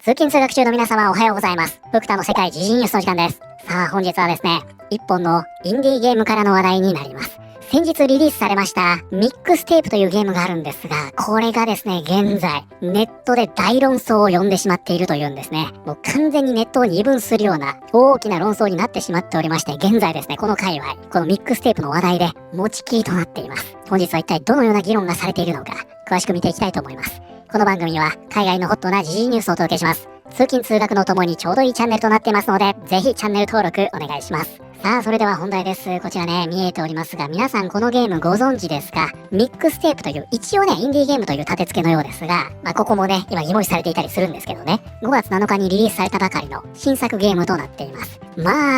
通勤通学中の皆様おはようございます。福田の世界時事ニュースの時間です。さあ本日はですね、一本のインディーゲームからの話題になります。先日リリースされましたミックステープというゲームがあるんですが、これがですね、現在ネットで大論争を呼んでしまっているというんですね。もう完全にネットを二分するような大きな論争になってしまっておりまして、現在ですね、この界隈、このミックステープの話題で持ちきりとなっています。本日は一体どのような議論がされているのか、詳しく見ていきたいと思います。この番組は海外のホットな時事ニュースをお届けします。通勤通学のともにちょうどいいチャンネルとなっていますので、ぜひチャンネル登録お願いします。さあ、それでは本題です。こちらね、見えておりますが、皆さんこのゲームご存知ですか？ミックステープという、一応ね、インディーゲームという立て付けのようですが、ここもね、今疑問視されていたりするんですけどね、5月7日にリリースされたばかりの新作ゲームとなっています。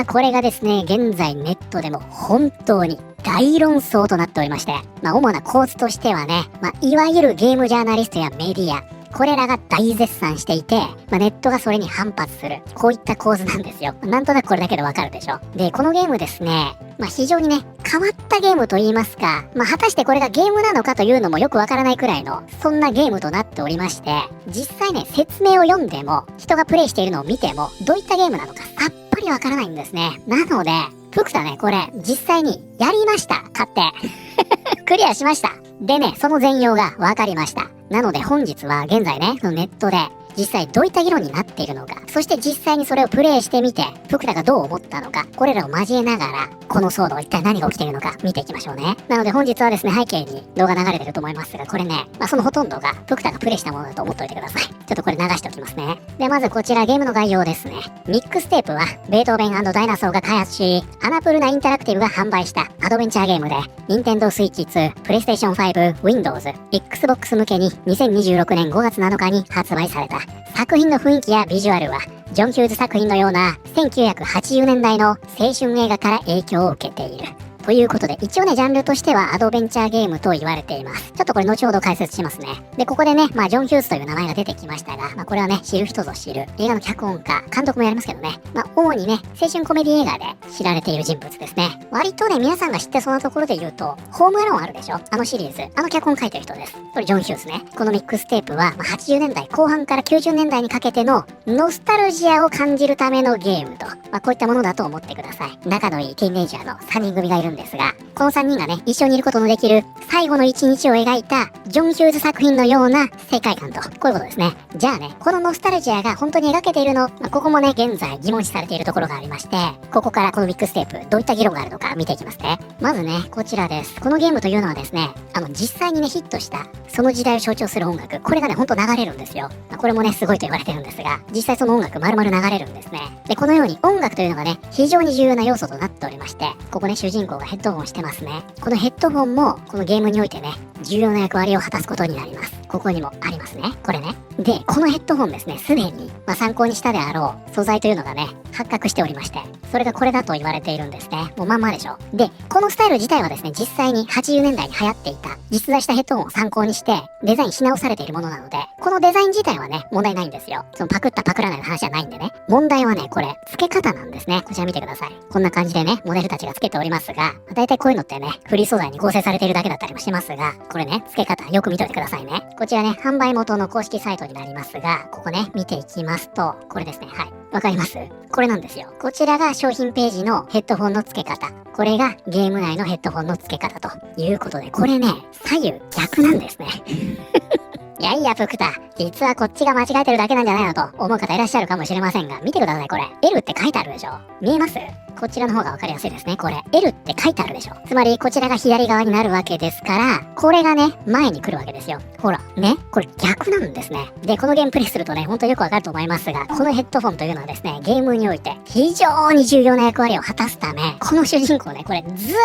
これがですね、現在ネットでも本当に大論争となっておりまして、主な構図としてはね、いわゆるゲームジャーナリストやメディア、これらが大絶賛していて、ネットがそれに反発する。こういった構図なんですよ。なんとなくこれだけでわかるでしょ。で、このゲームですね、非常にね、変わったゲームと言いますか、果たしてこれがゲームなのかというのもよくわからないくらいの、そんなゲームとなっておりまして、実際ね、説明を読んでも、人がプレイしているのを見ても、どういったゲームなのかさっぱりわからないんですね。なので、福田ね、これ、実際にやりました。買って。クリアしました。でね、その全容がわかりました。なので本日は現在ね、ネットで実際どういった議論になっているのか、そして実際にそれをプレイしてみて、福田がどう思ったのか、これらを交えながら、この騒動一体何が起きているのか見ていきましょうね。なので本日はですね、背景に動画流れてると思いますが、これね、そのほとんどが福田がプレイしたものだと思っておいてください。ちょっとこれ流しておきますね。で、まずこちらゲームの概要ですね。ミックステープは、ベートーベン&ダイナソーが開発し、アナプルナインタラクティブが販売したアドベンチャーゲームで、Nintendo Switch 2、PlayStation 5、Windows、Xbox 向けに2026年5月7日に発売された。作品の雰囲気やビジュアルは、ジョン・ヒューズ作品のような1980年代の青春映画から影響を受けている。ということで、一応ね、ジャンルとしてはアドベンチャーゲームと言われています。ちょっとこれ後ほど解説しますね。で、ここでね、ジョン・ヒューズという名前が出てきましたが、これはね、知る人ぞ知る映画の脚本家、監督もやりますけどね、主にね、青春コメディ映画で知られている人物ですね。割とね、皆さんが知ってそうなところで言うと、ホームアローンあるでしょ？あのシリーズ、あの脚本書いてる人です。これジョン・ヒューズね。このミックステープは、80年代後半から90年代にかけてのノスタルジアを感じるためのゲームと、こういったものだと思ってください。仲のいいティーンエイジャーの3人組がいるんですが、この3人がね、一緒にいることのできる最後の一日を描いたジョン・ヒューズ作品のような世界観と、こういうことですね。じゃあね、このノスタルジアが本当に描けているの、ここもね、現在疑問視されているところがありまして、ここからこのミックステープ、どういった議論があるのか見ていきますね。まずね、こちらです。このゲームというのはですね、実際にね、ヒットした、その時代を象徴する音楽、これがね、ほんと流れるんですよ。これもね、すごいと言われてるんですが、実際その音楽丸々流れるんですね。で、このように音楽というのがね、非常に重要な要素となっておりまして、ここね、主人公がヘッドホンしてますね。このヘッドホンも、このゲームにおいてね、重要な役割を果たすことになります。ここにもありますね。これね。で、このヘッドホンですね、すでに、参考にしたであろう素材というのがね、発覚しておりまして、それがこれだと言われているんですね。もうまんまでしょ。で、このスタイル自体はですね、実際に80年代に流行っていた、実在したヘッドホンを参考にして、デザインし直されているものなので、このデザイン自体はね、問題ないんですよ。そのパクったパクらないの話じゃないんでね。問題はね、これ、付け方なんですね。こちら見てください。こんな感じでね、モデルたちが付けておりますが、だいたいこういうのってね、フリー素材に合成されているだけだったりもしますが、これね、付け方よく見といてくださいね。こちらね、販売元の公式サイトになりますが、ここね、見ていきますと、これですね、はい。わかります？これなんですよ。こちらが商品ページのヘッドホンの付け方。これがゲーム内のヘッドホンの付け方ということで、これね、左右逆なんですね。いやいや、福田。実はこっちが間違えてるだけなんじゃないのと思う方いらっしゃるかもしれませんが、見てください、これ。L って書いてあるでしょ？見えます？こちらの方がわかりやすいですね、これ。L って書いてあるでしょ？つまり、こちらが左側になるわけですから、これがね、前に来るわけですよ。ほら、ね、これ逆なんですね。で、このゲームプレイするとね、ほんとよくわかると思いますが、このヘッドフォンというのはですね、ゲームにおいて非常に重要な役割を果たすため、この主人公ね、これずー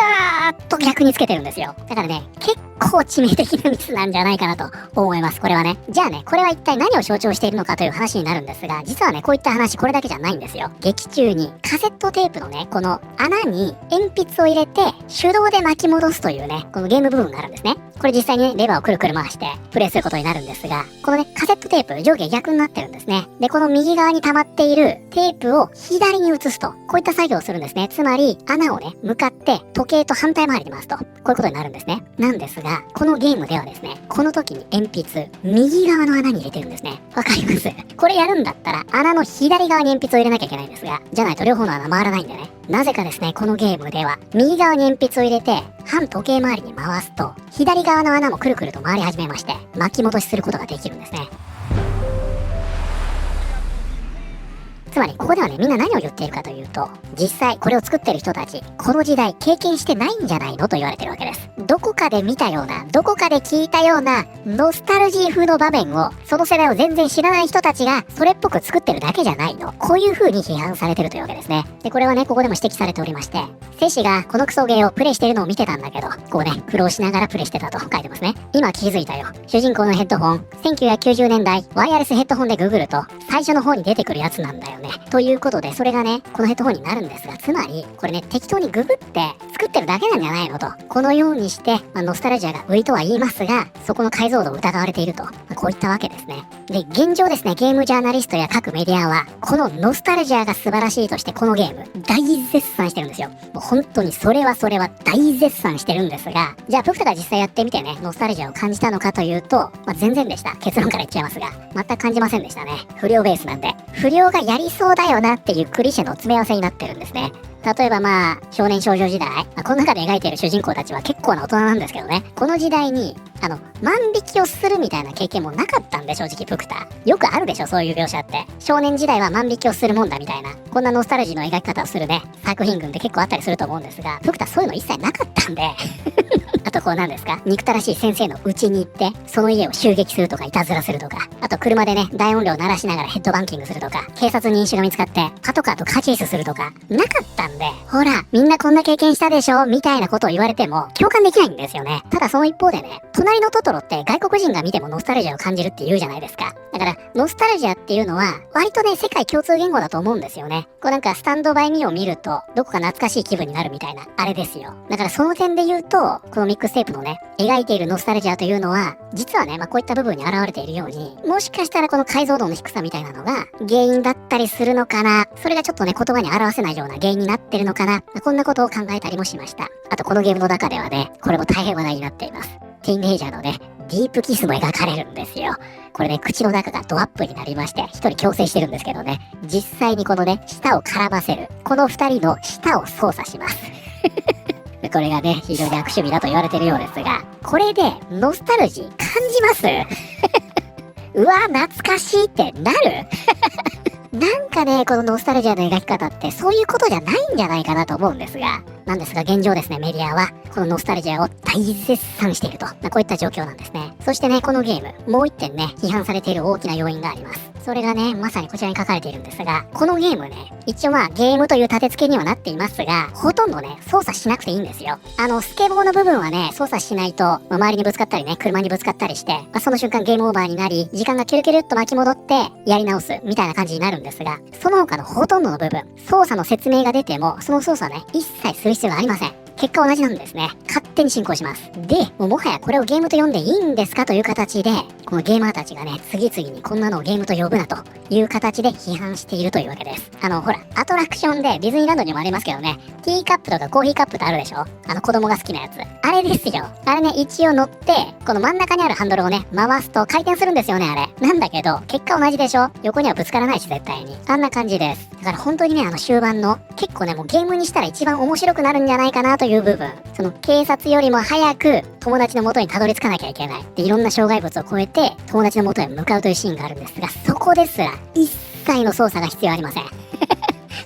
っと逆につけてるんですよ。だからね、結構致命的なミスなんじゃないかなと思います、これはね。じゃあね、これは一体何を象徴しているのかという話になるんですが、実はね、こういった話これだけじゃないんですよ。劇中にカセットテープのね、この穴に鉛筆を入れて手動で巻き戻すというね、このゲーム部分があるんですね。これ実際にね、レバーをくるくる回してプレイすることになるんですが、このね、カセットテープ上下逆になってるんですね。で、この右側に溜まっているテープを左に移すと、こういった作業をするんですね。つまり、穴をね、向かって時計と反対回りに回すと、こういうことになるんですね。なんですが、このゲームではですね、この時に鉛筆、右側の穴に入れてるんですね。わかります？これやるんだったら、穴の左側に鉛筆を入れなきゃいけないんですが、じゃないと両方の穴回らないんでね。なぜかですね、このゲームでは、右側に鉛筆を入れて、反時計回りに回すと、左側の穴もくるくると回り始めまして、巻き戻しすることができるんですね。つまりここではね、みんな何を言っているかというと、実際これを作ってる人たち、この時代経験してないんじゃないのと言われてるわけです。どこかで見たような、どこかで聞いたような、ノスタルジー風の場面を、その世代を全然知らない人たちが、それっぽく作ってるだけじゃないの。こういう風に批判されてるというわけですね。で、これはね、ここでも指摘されておりまして、セシがこのクソゲーをプレイしてるのを見てたんだけど、こうね、苦労しながらプレイしてたと書いてますね。今気づいたよ。主人公のヘッドホン、1990年代、ワイヤレスヘッドホンでググると、最初の方に出てくるやつなんだよね。ということで、それがね、このヘッドホンになるんですが、つまり、これね、適当にググって作ってるだけなんじゃないのと。このようにして、ノスタルジアが売りとは言いますが、そこの解像度を疑われていると。こういったわけですね。で、現状ですね、ゲームジャーナリストや各メディアは、このノスタルジアが素晴らしいとして、このゲーム、大絶賛してるんですよ。もう本当にそれは大絶賛してるんですが、じゃあ、プクタが実際やってみてね、ノスタルジアを感じたのかというと、全然でした。結論から言っちゃいますが、全く感じませんでしたね。不良ベースなんで。不良がやりそうだよなっていうクリシェの詰め合わせになってるんですね。例えば少年少女時代、この中で描いている主人公たちは結構な大人なんですけどね、この時代に、万引きをするみたいな経験もなかったんで、正直プクタ。よくあるでしょ、そういう描写って。少年時代は万引きをするもんだみたいな、こんなノスタルジーの描き方をするね、作品群って結構あったりすると思うんですが、プクタそういうの一切なかったんで、あとこうなんですか、憎たらしい先生の家に行って、その家を襲撃するとか、いたずらするとか、あと車でね、大音量鳴らしながらヘッドバンキングするとか、警察に飲酒が見つかって、パトカーとカーチェイスするとか、なかったんで、ほら、みんなこんな経験したでしょみたいなことを言われても、共感できないんですよね。ただその一方でね、隣のトトロって外国人が見てもノスタルジアを感じるって言うじゃないですか。だから、ノスタルジアっていうのは、割とね、世界共通言語だと思うんですよね。こうなんか、スタンドバイミーを見ると、どこか懐かしい気分になるみたいな、あれですよ。だからその点で言うと、このミックステープのね、描いているノスタルジアというのは、実はね、こういった部分に現れているように、もしかしたらこの解像度の低さみたいなのが、原因だったりするのかな。それがちょっとね、言葉に表せないような原因になってるのかな。こんなことを考えたりもしました。あとこのゲームの中ではね、これも大変話題になっています。ティーンエイジャーのね、ディープキスも描かれるんですよ。これね、口の中がドアップになりまして、一人矯正してるんですけどね、実際にこのね、舌を絡ませる、この二人の舌を操作します。これがね、非常に悪趣味だと言われてるようですが、これでノスタルジー感じますうわ、懐かしいってなるなんかね、このノスタルジアの描き方ってそういうことじゃないんじゃないかなと思うんですが、なんですが現状ですね、メディアはこのノスタルジアを大絶賛していると、こういった状況なんですね。そしてね、このゲーム、もう一点ね、批判されている大きな要因があります。それがね、まさにこちらに書かれているんですが、このゲームね、一応ゲームという立て付けにはなっていますが、ほとんどね、操作しなくていいんですよ。スケボーの部分はね、操作しないと、周りにぶつかったりね、車にぶつかったりして、その瞬間ゲームオーバーになり、時間がキュルキュルっと巻き戻って、やり直す、みたいな感じになるんですが、その他のほとんどの部分、操作の説明が出ても、その操作ね、一切する必要がありません。結果同じなんですね。勝手に進行します。で、もはやこれをゲームと呼んでいいんですかという形で、このゲーマーたちがね、次々にこんなのをゲームと呼ぶなという形で批判しているというわけです。ほら、アトラクションでディズニーランドにもありますけどね、ティーカップとかコーヒーカップってあるでしょ？子供が好きなやつ。あれですよ。あれね、一応乗って、この真ん中にあるハンドルをね、回すと回転するんですよね、あれ。なんだけど、結果同じでしょ？横にはぶつからないし、絶対に。あんな感じです。だから本当にね、終盤の、結構ね、もうゲームにしたら一番面白くなるんじゃないかなという部分。その警察よりも早く友達の元にたどり着かなきゃいけない。で、いろんな障害物を越えて友達の元へ向かうというシーンがあるんですが、そこですら一切の操作が必要ありません。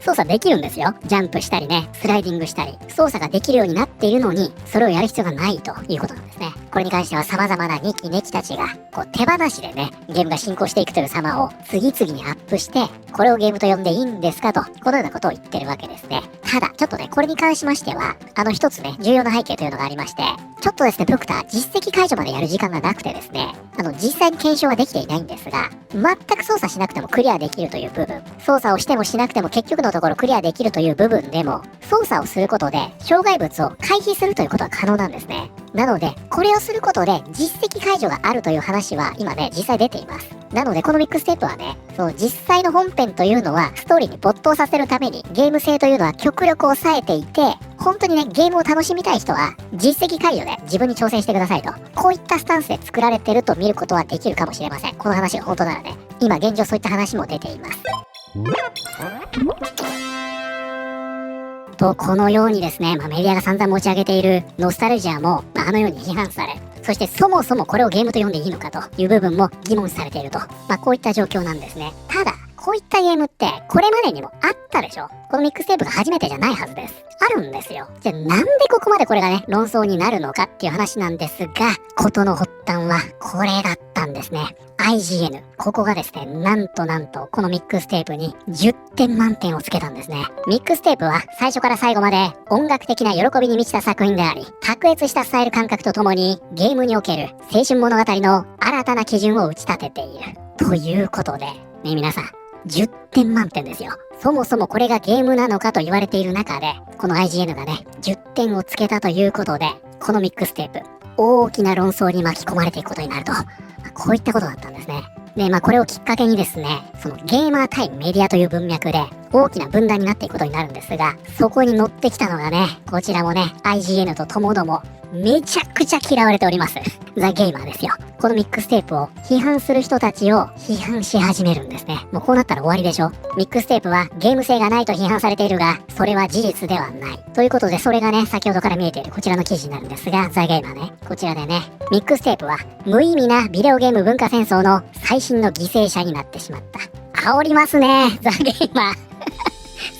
操作できるんですよ。ジャンプしたりね、スライディングしたり、操作ができるようになっているのに、それをやる必要がないということなんですね。これに関しては様々な2期ネキたちが、手放しでね、ゲームが進行していくという様を次々にアップして、これをゲームと呼んでいいんですかと、このようなことを言ってるわけですね。ただ、ちょっとね、これに関しましては、一つね、重要な背景というのがありまして、ちょっとですね、僕た実績解除までやる時間がなくてですね、実際に検証はできていないんですが、全く操作しなくてもクリアできるという部分、操作をしてもしなくても結局のところクリアできるという部分でも、操作をすることで障害物を回避するということは可能なんですね。なので、これをすることで実績解除があるという話は今ね、実際出ています。なので、このミックステープはね、実際の本編というのはストーリーに没頭させるためにゲーム性というのは極力抑えていて、本当にね、ゲームを楽しみたい人は実績解除で自分に挑戦してくださいと。こういったスタンスで作られてると見ることはできるかもしれません。この話が本当ならね、今現状そういった話も出ています。と、このようにですね、メディアが散々持ち上げているノスタルジアも、あのように批判され、そしてそもそもこれをゲームと呼んでいいのかという部分も疑問視されていると。こういった状況なんですね。ただ、こういったゲームってこれまでにもあったでしょ。このミックステープが初めてじゃないはずです。あるんですよ。じゃあなんでここまでこれがね、論争になるのかっていう話なんですが、事の発端はこれだったんですね。IGN。ここがですね、なんとこのミックステープに10点満点をつけたんですね。ミックステープは最初から最後まで音楽的な喜びに満ちた作品であり、卓越したスタイル感覚とともにゲームにおける青春物語の新たな基準を打ち立てている。ということで、皆さん、10点満点ですよ。そもそもこれがゲームなのかと言われている中で、この IGN がね、10点をつけたということで、このミックステープ、大きな論争に巻き込まれていくことになると、こういったことだったんですね。で、これをきっかけにですね、そのゲーマー対メディアという文脈で大きな分断になっていくことになるんですが、そこに乗ってきたのがね、こちらもね、IGN とともどもめちゃくちゃ嫌われております。ザ・ゲーマーですよ。このミックステープを批判する人たちを批判し始めるんですね。もうこうなったら終わりでしょ。ミックステープはゲーム性がないと批判されているが、それは事実ではない。ということで、それがね、先ほどから見えているこちらの記事になるんですが、ザ・ゲーマーね。こちらでね、ミックステープは無意味なビデオゲーム文化戦争の最新の犠牲者になってしまった。煽りますね、ザ・ゲーマー。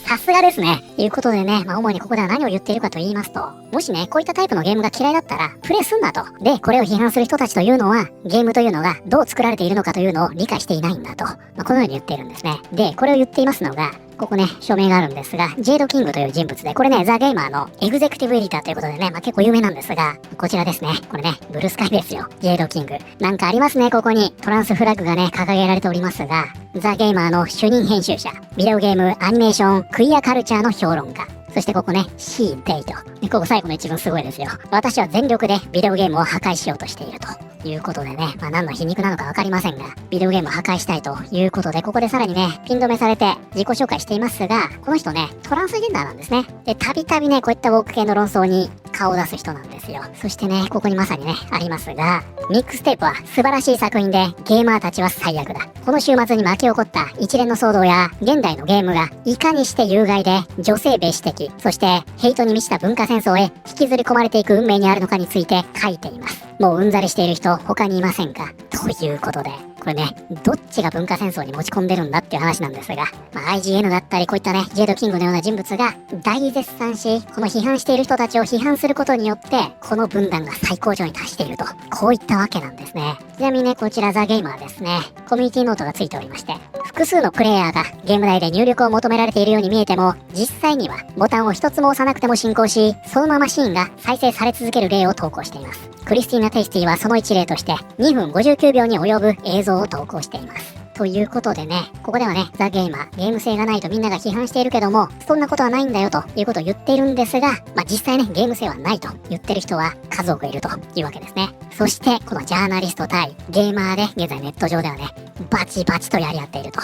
さすがですね。ということでね、主にここでは何を言っているかと言いますと、もしね、こういったタイプのゲームが嫌いだったら、プレイすんなと。で、これを批判する人たちというのは、ゲームというのがどう作られているのかというのを理解していないんだと。このように言っているんですね。で、これを言っていますのが、ここね、署名があるんですが、ジェイド・キングという人物で、これね、ザ・ゲーマーのエグゼクティブエディターということでね、結構有名なんですが、こちらですね。これね、ブルースカイですよ。ジェイド・キング。なんかありますね、ここに。トランスフラッグがね、掲げられておりますが、ザ・ゲーマーの主任編集者、ビデオゲーム、アニメーション、クイアカルチャーの評論家。そしてここね、シー・デイと。で、ここ最後の一文すごいですよ。私は全力でビデオゲームを破壊しようとしていると。いうことでね、何の皮肉なのかわかりませんが、ビデオゲームを破壊したいということで、ここでさらにね、ピン止めされて自己紹介していますが、この人ね、トランスジェンダーなんですね。で、たびたびね、こういったウォーク系の論争に顔を出す人なんですよ。そしてね、ここにまさにね、ありますが、ミックステープは素晴らしい作品で、ゲーマーたちは最悪だ。この週末に巻き起こった一連の騒動や、現代のゲームがいかにして有害で、女性蔑視的、そしてヘイトに満ちた文化戦争へ引きずり込まれていく運命にあるのかについて書いています。もううんざりしている人、他にいませんかということで、これね、どっちが文化戦争に持ち込んでるんだっていう話なんですが、IGN だったりこういったね、ジェイド・キングのような人物が大絶賛し、この批判している人たちを批判することによって、この分断が最高潮に達していると、こういったわけなんですね。ちなみにね、こちらザ・ゲーマーですね、コミュニティノートがついておりまして、複数のプレイヤーがゲーム内で入力を求められているように見えても、実際にはボタンを一つも押さなくても進行し、そのままシーンが再生され続ける例を投稿しています。クリスティーナ・テイスティはその一例として2分59秒に及ぶ映像を投稿しています。ということでね、ここではね、ザ・ゲーマー、ゲーム性がないとみんなが批判しているけども、そんなことはないんだよということを言っているんですが、実際ね、ゲーム性はないと言ってる人は数多くいるというわけですね。そして、このジャーナリスト対ゲーマーで、現在ネット上ではね、バチバチとやり合っていると。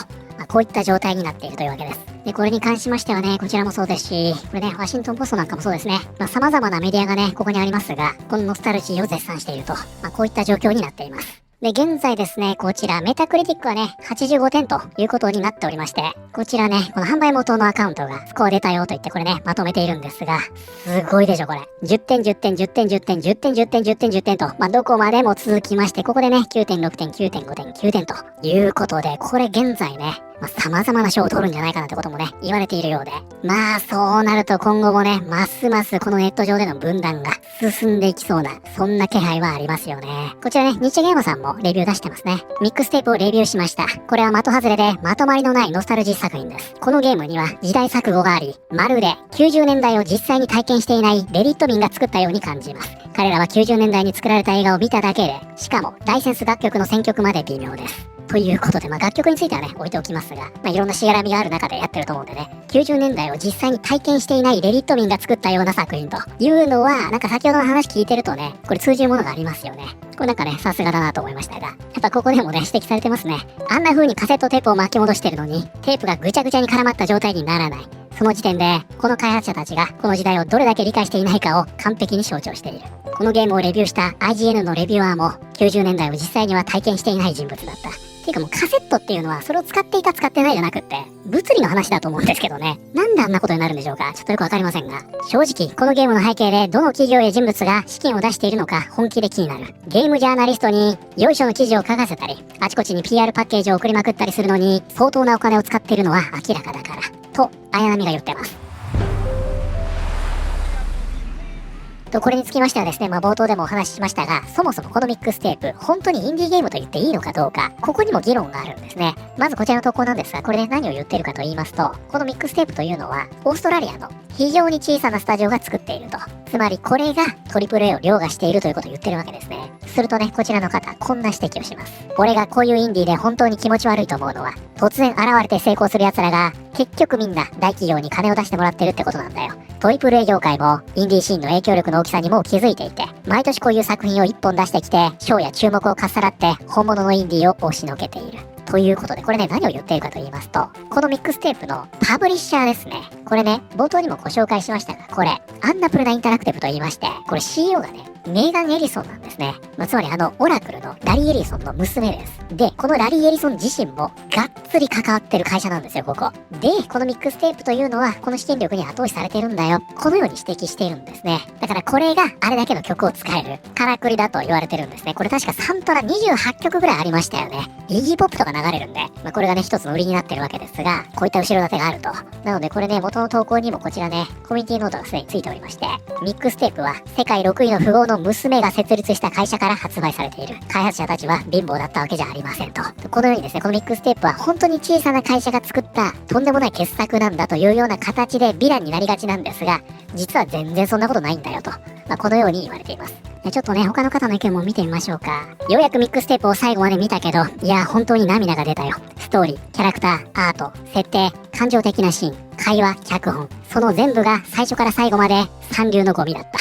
こういった状態になっているというわけです。で、これに関しましてはね、こちらもそうですし、これね、ワシントンポストなんかもそうですね。様々なメディアがね、ここにありますが、このノスタルジーを絶賛していると。こういった状況になっています。で、現在ですね、こちら、メタクリティックはね、85点ということになっておりまして、こちらね、この販売元のアカウントがスコア出たよと言ってこれね、まとめているんですが、すごいでしょ、これ。10点、10点、10点、10点、10点、10点、10点、10点と、どこまでも続きまして、ここでね、9点、6点、9点、5点、9点ということで、これ現在ね、様々な賞を取るんじゃないかなってこともね、言われているようで。そうなると今後もね、ますますこのネット上での分断が進んでいきそうな、そんな気配はありますよね。こちらね、日ゲームさんもレビュー出してますね。ミックステープをレビューしました。これは的外れでまとまりのないノスタルジー作品です。このゲームには時代錯誤があり、まるで90年代を実際に体験していないレディット民が作ったように感じます。彼らは90年代に作られた映画を見ただけで、しかもライセンス楽曲の選曲まで微妙です。ということで、楽曲についてはね、置いておきますが、いろんなしがらみがある中でやってると思うんでね、90年代を実際に体験していないレディット民が作ったような作品というのは、先ほどの話聞いてるとね、これ通じるものがありますよね。これさすがだなと思いましたが、やっぱここでもね、指摘されてますね。あんな風にカセットテープを巻き戻してるのに、テープがぐちゃぐちゃに絡まった状態にならない。その時点で、この開発者たちがこの時代をどれだけ理解していないかを完璧に象徴している。このゲームをレビューした IGN のレビュアーも、90年代を実際には体験していない人物だった。ていうかもうカセットっていうのはそれを使っていた使ってないじゃなくって、物理の話だと思うんですけどね。なんであんなことになるんでしょうか、ちょっとよくわかりませんが。正直、このゲームの背景でどの企業や人物が資金を出しているのか本気で気になる。ゲームジャーナリストによいしょの記事を書かせたり、あちこちに PR パッケージを送りまくったりするのに相当なお金を使っているのは明らかだから。と、綾波が言ってます。これにつきましてはですね、冒頭でもお話ししましたが、そもそもこのミックステープ、本当にインディーゲームと言っていいのかどうか、ここにも議論があるんですね。まずこちらの投稿なんですが、これで何を言っているかと言いますと、このミックステープというのは、オーストラリアの非常に小さなスタジオが作っていると。つまりこれが AAA を凌駕しているということを言ってるわけですね。するとね、こちらの方、こんな指摘をします。俺がこういうインディーで本当に気持ち悪いと思うのは、突然現れて成功する奴らが、結局みんな大企業に金を出してもらってるってことなんだよ。AAA 業界もインディーシーンの影響力の大きさにもう気づいていて、毎年こういう作品を1本出してきて、賞や注目をかっさらって本物のインディーを押しのけている。ということで、これね、何を言っているかと言いますと、このミックステープのパブリッシャーですね。これね、冒頭にもご紹介しましたが、これ、アンナプルナインタラクティブと言いまして、これ CEO がね、メーガン・エリソンなんですね。つまりオラクルのラリー・エリソンの娘です。で、このラリー・エリソン自身もがっつり関わってる会社なんですよ、ここ。で、このミックステープというのは、この資金力に後押しされてるんだよ。このように指摘しているんですね。だからこれがあれだけの曲を使える、からくりだと言われてるんですね。これ確かサントラ28曲ぐらいありましたよね。イギーポップとか流れるんで、これがね、一つの売りになってるわけですが、こういった後ろ盾があると。なのでこれね、元の投稿にもこちらね、コミュニティノートがすでについておりまして、ミックステープは世界6位の富豪の娘が設立した会社から発売されている。開発者たちは貧乏だったわけじゃありませんと。このようにですね、このミックステープは本当に小さな会社が作ったとんでもない傑作なんだというような形でヴィランになりがちなんですが、実は全然そんなことないんだよと。このように言われています。ちょっとね、他の方の意見も見てみましょうか。ようやくミックステープを最後まで見たけど、いや、本当に涙が出たよ。ストーリー、キャラクター、アート、設定、感情的なシーン、会話、脚本、その全部が最初から最後まで三流のゴミだった。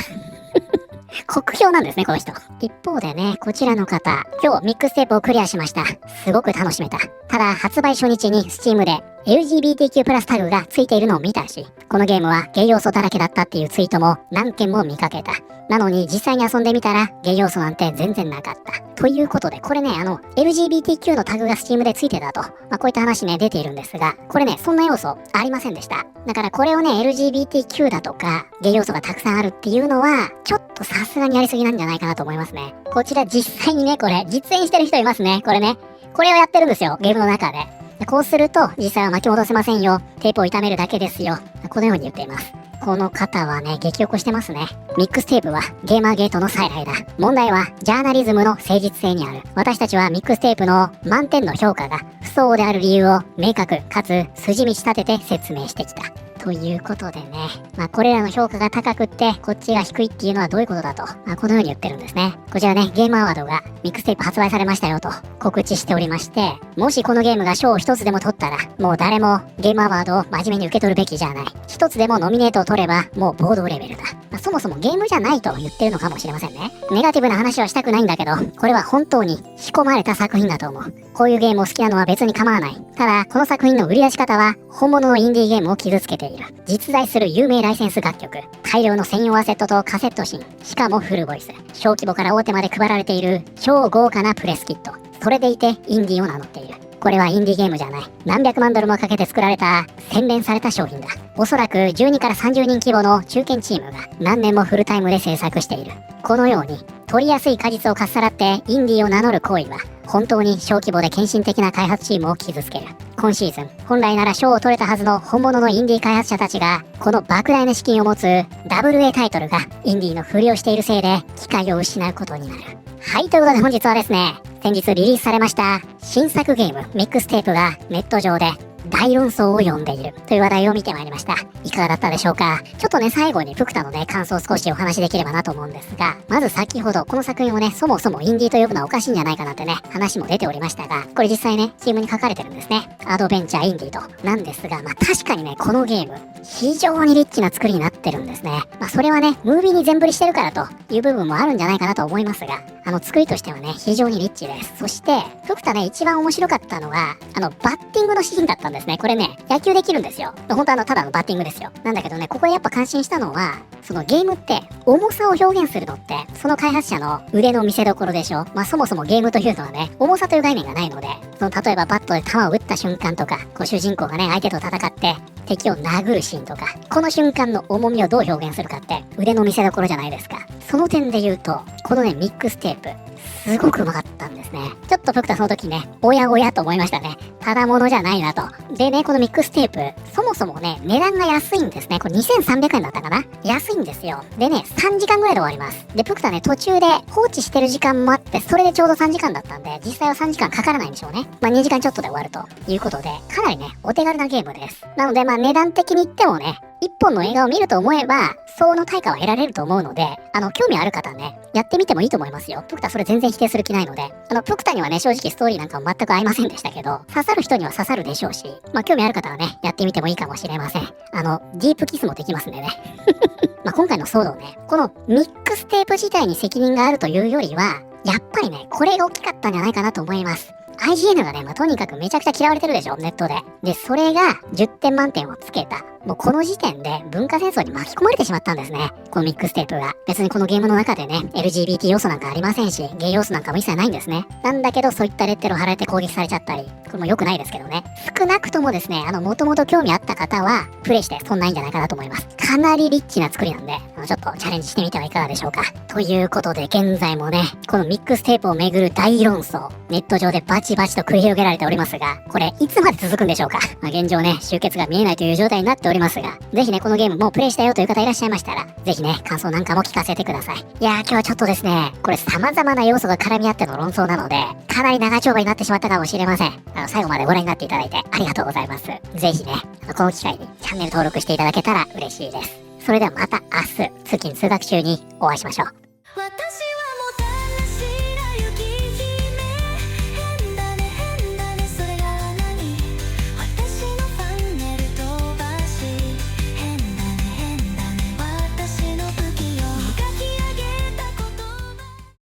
酷評なんですね、この人。一方でね、こちらの方、今日ミックステープをクリアしました。すごく楽しめた。ただ、発売初日に Steam で LGBTQ+ タグがついているのを見たし、このゲームはゲイ要素だらけだったっていうツイートも何件も見かけた。なのに実際に遊んでみたらゲイ要素なんて全然なかった。ということで、これね、LGBTQ のタグが Steam でついてたと、こういった話ね、出ているんですが、これね、そんな要素ありませんでした。だからこれをね、LGBTQ だとか、ゲイ要素がたくさんあるっていうのは、ちょっとさすがにやりすぎなんじゃないかなと思いますね。こちら実際にね、これ、実演してる人いますね。これね。これをやってるんですよ、ゲームの中で。こうすると、実際は巻き戻せませんよ。テープを傷めるだけですよ。このように言っています。この方はね、激怒してますね。ミックステープはゲーマーゲートの再来だ。問題はジャーナリズムの誠実性にある。私たちはミックステープの満点の評価が不相応である理由を明確かつ筋道立てて説明してきた。ということでね、これらの評価が高くってこっちが低いっていうのはどういうことだと、このように言ってるんですね。こちらね、ゲームアワードがミックステープ発売されましたよと告知しておりまして、もしこのゲームが賞を一つでも取ったら、もう誰もゲームアワードを真面目に受け取るべきじゃない。一つでもノミネートを取ればもう暴動レベルだ。そもそもゲームじゃないと言ってるのかもしれませんね。ネガティブな話はしたくないんだけど、これは本当に仕込まれた作品だと思う。こういうゲームを好きなのは別に構わない。ただ、この作品の売り出し方は本物のインディーゲームを傷つけている。実在する有名ライセンス楽曲、大量の専用アセットとカセットシーン、しかもフルボイス、小規模から大手まで配られている超豪華なプレスキット。それでいてインディーを名乗っている。これはインディーゲームじゃない。何百万ドルもかけて作られた洗練された商品だ。おそらく12から30人規模の中堅チームが何年もフルタイムで制作している。このように取りやすい果実をかっさらってインディーを名乗る行為は本当に小規模で献身的な開発チームを傷つける。今シーズン、本来なら賞を取れたはずの本物のインディー開発者たちが、この莫大な資金を持つ AA タイトルがインディーのふりをしているせいで機会を失うことになる。はい、ということで本日はですね、先日リリースされました新作ゲームミックステープがネット上で大論争を呼んでいるという話題を見てまいりました。いかがだったでしょうか。ちょっとね、最後にプクタのね、感想を少しお話しできればなと思うんですが、まず先ほどこの作品をね、そもそもインディーと呼ぶのはおかしいんじゃないかなってね、話も出ておりましたが、これ実際ね、チームに書かれてるんですね。アドベンチャーインディーと。なんですが、確かにね、このゲーム、非常にリッチな作りになってるんですね。それはね、ムービーに全振りしてるからという部分もあるんじゃないかなと思いますが、作りとしてはね、非常にリッチです。そして、プクタね、一番面白かったのが、バッティングのシーンだったんですね。これね、野球できるんですよ。本当ただのバッティングですよ。なんだけどね、ここでやっぱ感心したのは、そのゲームって重さを表現するのって、その開発者の腕の見せ所でしょ。そもそもゲームというのはね、重さという概念がないので、例えばバットで球を打った瞬間とか、主人公がね、相手と戦って敵を殴るシーンとか、この瞬間の重みをどう表現するかって腕の見せ所じゃないですか。その点で言うと、このね、ミックステープ、すごくうまかったんですね。ちょっとプクタその時ね、おやおやと思いましたね。ただものじゃないなと。でね、このミックステープ、そもそもね、値段が安いんですね。これ2300円だったかな。安いんですよ。でね、3時間ぐらいで終わります。で、プクタね、途中で放置してる時間もあって、それでちょうど3時間だったんで、実際は3時間かからないんでしょうね。2時間ちょっとで終わるということで、かなりね、お手軽なゲームです。なので、値段的に言ってもね、一本の映画を見ると思えば、相応の対価は得られると思うので、興味ある方はね、やってみてもいいと思いますよ。プクタそれ全然否定する気ないので、プクタにはね、正直ストーリーなんかも全く合いませんでしたけど、刺さる人には刺さるでしょうし、興味ある方はね、やってみてもいいかもしれません。ディープキスもできますんでね。今回の騒動ね、このミックステープ自体に責任があるというよりは、やっぱりね、これが大きかったんじゃないかなと思います。IGN がね、とにかくめちゃくちゃ嫌われてるでしょ、ネットで。で、それが10点満点をつけた。もうこの時点で文化戦争に巻き込まれてしまったんですね。このミックステープが。別にこのゲームの中でね、LGBT 要素なんかありませんし、ゲイ要素なんかも一切ないんですね。なんだけど、そういったレッテルを貼られて攻撃されちゃったり、これも良くないですけどね。少なくともですね、もともと興味あった方は、プレイしてそんないいんじゃないかなと思います。かなりリッチな作りなんで、ちょっとチャレンジしてみてはいかがでしょうか。ということで、現在もね、このミックステープをめぐる大論争、ネット上でバチバチと繰り広げられておりますが、これ、いつまで続くんでしょうか。現状ね、終結が見えないという状態になっておりますが、ぜひね、このゲームもうプレイしたよという方いらっしゃいましたら、ぜひね、感想なんかも聞かせてください。いやー、今日はちょっとですね、これ様々な要素が絡み合っての論争なので、かなり長丁場になってしまったかもしれません。最後までご覧になっていただいてありがとうございます。ぜひね、この機会にチャンネル登録していただけたら嬉しいです。それではまた明日、通勤通学中にお会いしましょう。